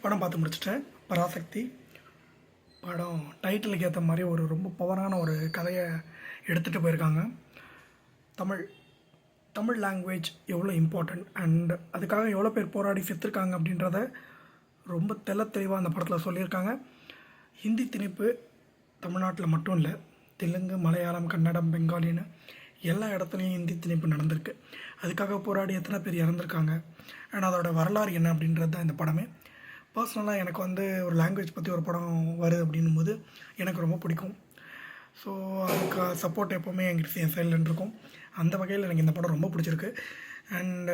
படம் பார்த்து முடிச்சிட்டேன். பராசக்தி படம் டைட்டிலுக்கு ஏற்ற மாதிரி ஒரு ரொம்ப பவரான ஒரு கதையை எடுத்துகிட்டு போயிருக்காங்க. தமிழ் லாங்குவேஜ் எவ்வளோ இம்பார்ட்டண்ட் அண்ட் அதுக்காக எவ்வளோ பேர் போராடி செத்துருக்காங்க அப்படின்றத ரொம்ப தெளிவாக அந்த படத்தில் சொல்லியிருக்காங்க. ஹிந்தி திணிப்பு தமிழ்நாட்டில் மட்டும் இல்லை, தெலுங்கு, மலையாளம், கன்னடம், பெங்காலின்னு எல்லா இடத்துலையும் ஹிந்தி திணிப்பு நடந்திருக்கு. அதுக்காக போராடி எத்தனை பேர் இறந்துருக்காங்க அண்ட் அதோடய வரலாறு என்ன அப்படின்றது தான் இந்த படமே. பர்சனலாக எனக்கு ஒரு லாங்குவேஜ் பற்றி ஒரு படம் வருது அப்படின்னும் போது எனக்கு ரொம்ப பிடிக்கும். ஸோ அதுக்கு சப்போர்ட் எப்போவுமே என்கிட்ட என் சைடில் இருக்கும். அந்த வகையில் எனக்கு இந்த படம் ரொம்ப பிடிச்சிருக்கு. And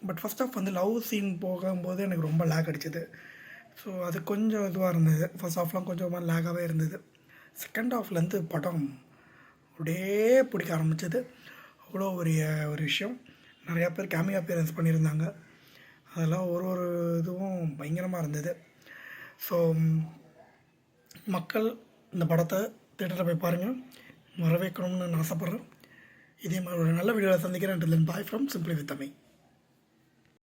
but first of love scene போகும்போது எனக்கு ரொம்ப லேக் அடிச்சது. ஸோ அது கொஞ்சம் இதுவாக இருந்தது. ஃபர்ஸ்ட் ஆஃப்லாம் கொஞ்சம் லேகாகவே இருந்தது. செகண்ட் ஹாஃப்லேருந்து படம் அப்படியே பிடிக்க ஆரம்பிச்சது. அவ்வளோ ஒரு விஷயம். நிறையா பேர் கேமியோ அப்பியரன்ஸ் பண்ணியிருந்தாங்க. அதெல்லாம் ஒரு இதுவும் பயங்கரமாக இருந்தது. ஸோ மக்கள் இந்த படத்தை தேட்டரில் போய் பாருங்கள், வரவேற்கணும்னு நான் ஆசைப்பட்றேன். இதே மாதிரி ஒரு நல்ல வீடியோவில் சந்திக்கிறேன். Bye from simply with Ami.